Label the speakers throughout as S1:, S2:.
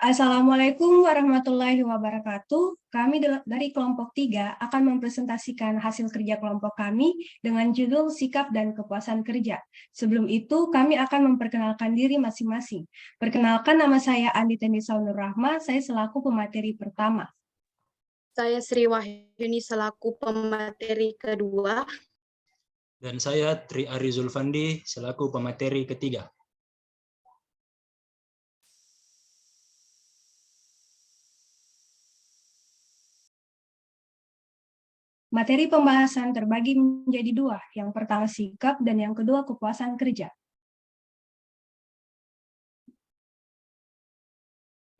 S1: Assalamualaikum warahmatullahi wabarakatuh. Kami dari kelompok 3 akan mempresentasikan hasil kerja kelompok kami dengan judul Sikap dan Kepuasan Kerja. Sebelum itu, kami akan memperkenalkan diri masing-masing. Perkenalkan, nama saya Andi Tenisa Nur Rahma, saya selaku pemateri pertama.
S2: Saya Sri Wahyuni selaku pemateri kedua.
S3: Dan saya Tri Ari Zulfandi selaku pemateri ketiga.
S1: Materi pembahasan terbagi menjadi dua, yang pertama sikap dan yang kedua kepuasan kerja.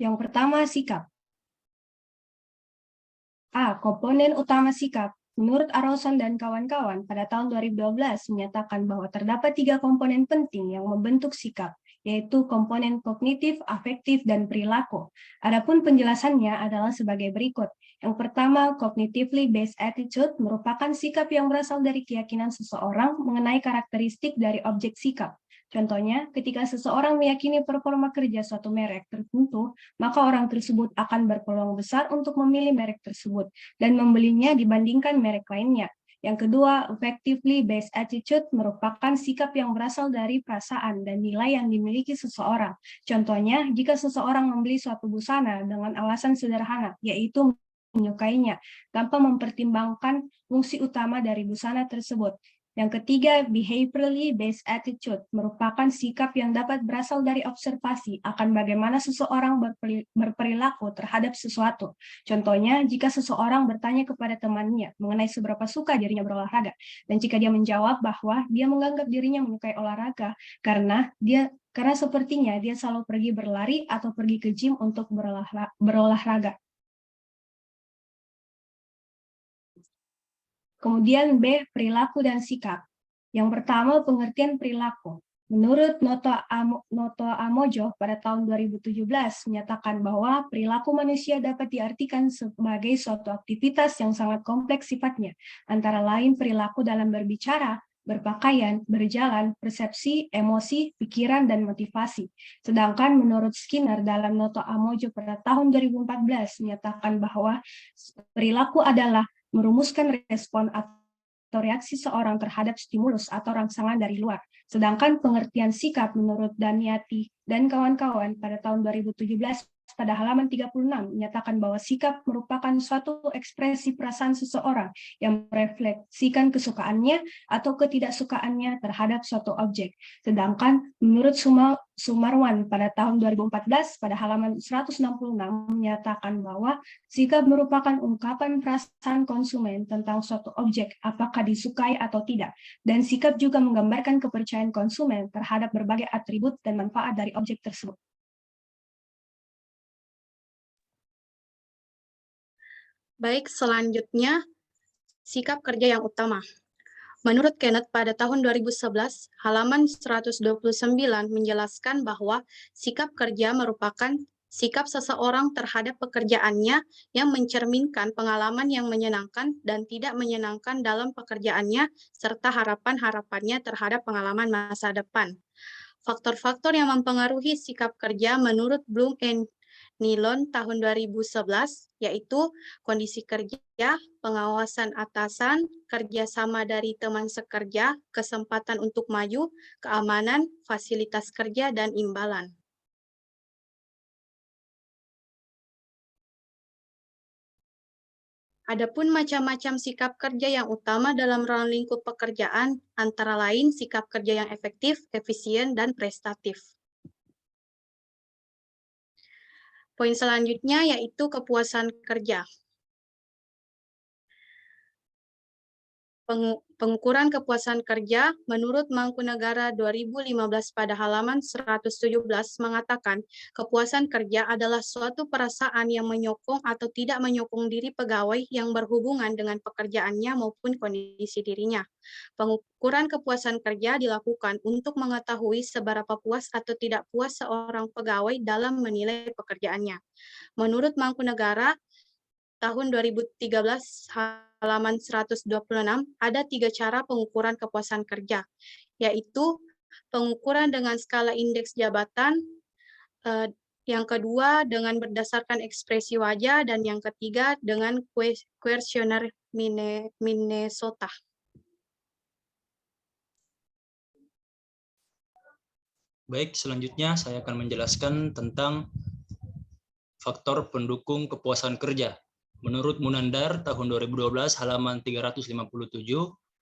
S1: Yang pertama sikap. A. Komponen utama sikap. Menurut Aronson dan kawan-kawan, pada tahun 2012 menyatakan bahwa terdapat 3 komponen penting yang membentuk sikap, yaitu komponen kognitif, afektif, dan perilaku. Adapun penjelasannya adalah sebagai berikut. Yang pertama, cognitively based attitude merupakan sikap yang berasal dari keyakinan seseorang mengenai karakteristik dari objek sikap. Contohnya, ketika seseorang meyakini performa kerja suatu merek tertentu, maka orang tersebut akan berpeluang besar untuk memilih merek tersebut dan membelinya dibandingkan merek lainnya. Yang kedua, effectively based attitude merupakan sikap yang berasal dari perasaan dan nilai yang dimiliki seseorang. Contohnya, jika seseorang membeli suatu busana dengan alasan sederhana, yaitu menyukainya, tanpa mempertimbangkan fungsi utama dari busana tersebut. Yang ketiga, behaviorally based attitude merupakan sikap yang dapat berasal dari observasi akan bagaimana seseorang berperilaku terhadap sesuatu. Contohnya, jika seseorang bertanya kepada temannya mengenai seberapa suka dirinya berolahraga, dan jika dia menjawab bahwa dia menganggap dirinya menyukai olahraga karena sepertinya dia selalu pergi berlari atau pergi ke gym untuk berolahraga. Kemudian B, perilaku dan sikap. Yang pertama, pengertian perilaku. Menurut Noto Amojo pada tahun 2017 menyatakan bahwa perilaku manusia dapat diartikan sebagai suatu aktivitas yang sangat kompleks sifatnya, antara lain perilaku dalam berbicara, berpakaian, berjalan, persepsi, emosi, pikiran, dan motivasi. Sedangkan menurut Skinner dalam Noto Amojo pada tahun 2014 menyatakan bahwa perilaku adalah merumuskan respon atau reaksi seorang terhadap stimulus atau rangsangan dari luar. Sedangkan pengertian sikap menurut Damiati dan kawan-kawan pada tahun 2017 pada halaman 36 menyatakan bahwa sikap merupakan suatu ekspresi perasaan seseorang yang merefleksikan kesukaannya atau ketidaksukaannya terhadap suatu objek. Sedangkan menurut Sumarwan pada tahun 2014 pada halaman 166 menyatakan bahwa sikap merupakan ungkapan perasaan konsumen tentang suatu objek, apakah disukai atau tidak. Dan sikap juga menggambarkan kepercayaan konsumen terhadap berbagai atribut dan manfaat dari objek tersebut.
S2: Baik, selanjutnya sikap kerja yang utama. Menurut Kenneth pada tahun 2011, halaman 129 menjelaskan bahwa sikap kerja merupakan sikap seseorang terhadap pekerjaannya yang mencerminkan pengalaman yang menyenangkan dan tidak menyenangkan dalam pekerjaannya, serta harapan-harapannya terhadap pengalaman masa depan. Faktor-faktor yang mempengaruhi sikap kerja menurut Bloom and Nilon tahun 2011, yaitu kondisi kerja, pengawasan atasan, kerjasama dari teman sekerja, kesempatan untuk maju, keamanan, fasilitas kerja, dan imbalan. Adapun macam-macam sikap kerja yang utama dalam ruang lingkup pekerjaan, antara lain sikap kerja yang efektif, efisien, dan prestatif. Poin selanjutnya yaitu kepuasan kerja. Pengukuran kepuasan kerja menurut Mangkunegara 2015 pada halaman 117 mengatakan kepuasan kerja adalah suatu perasaan yang menyokong atau tidak menyokong diri pegawai yang berhubungan dengan pekerjaannya maupun kondisi dirinya. Pengukuran kepuasan kerja dilakukan untuk mengetahui seberapa puas atau tidak puas seorang pegawai dalam menilai pekerjaannya. Menurut Mangkunegara, tahun 2013 halaman 126 ada 3 cara pengukuran kepuasan kerja, yaitu pengukuran dengan skala indeks jabatan, Yang kedua, dengan berdasarkan ekspresi wajah. Dan yang ketiga, dengan kuesioner Minnesota.
S3: Baik, selanjutnya saya akan menjelaskan tentang faktor pendukung kepuasan kerja. Menurut Munandar tahun 2012 halaman 357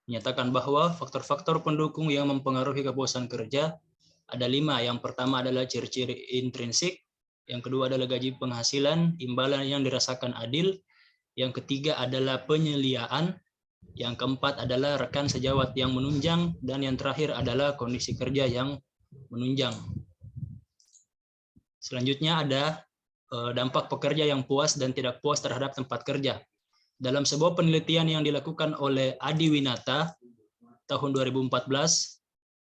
S3: menyatakan bahwa faktor-faktor pendukung yang mempengaruhi kepuasan kerja ada 5. Yang pertama adalah ciri-ciri intrinsik, yang kedua adalah gaji penghasilan, imbalan yang dirasakan adil, yang ketiga adalah penyeliaan, yang keempat adalah rekan sejawat yang menunjang, dan yang terakhir adalah kondisi kerja yang menunjang. Selanjutnya ada dampak pekerja yang puas dan tidak puas terhadap tempat kerja. Dalam sebuah penelitian yang dilakukan oleh Adi Winata tahun 2014,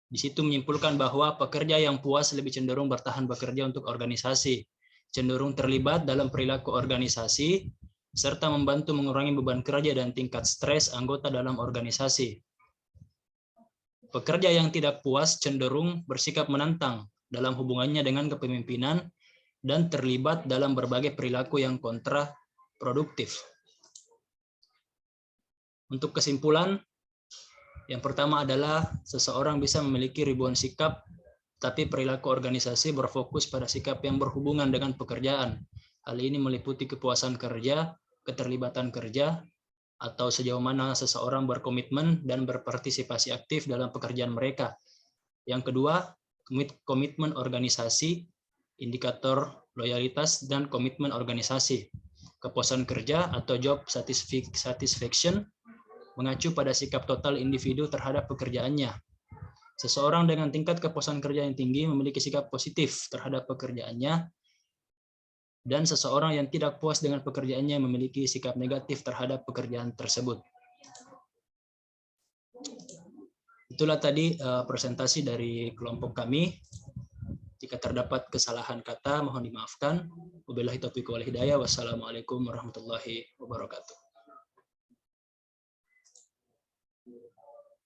S3: di situ menyimpulkan bahwa pekerja yang puas lebih cenderung bertahan bekerja untuk organisasi, cenderung terlibat dalam perilaku organisasi, serta membantu mengurangi beban kerja dan tingkat stres anggota dalam organisasi. Pekerja yang tidak puas cenderung bersikap menantang dalam hubungannya dengan kepemimpinan dan terlibat dalam berbagai perilaku yang kontraproduktif. Untuk kesimpulan, yang pertama adalah seseorang bisa memiliki ribuan sikap, tapi perilaku organisasi berfokus pada sikap yang berhubungan dengan pekerjaan. Hal ini meliputi kepuasan kerja, keterlibatan kerja, atau sejauh mana seseorang berkomitmen dan berpartisipasi aktif dalam pekerjaan mereka. Yang kedua, komitmen organisasi, indikator loyalitas dan komitmen organisasi. Kepuasan kerja atau job satisfaction mengacu pada sikap total individu terhadap pekerjaannya. Seseorang dengan tingkat kepuasan kerja yang tinggi memiliki sikap positif terhadap pekerjaannya, dan seseorang yang tidak puas dengan pekerjaannya memiliki sikap negatif terhadap pekerjaan tersebut. Itulah tadi presentasi dari kelompok kami. Jika terdapat kesalahan kata, mohon dimaafkan. Wabillahi taufiq wal hidayah. Wassalamualaikum warahmatullahi wabarakatuh.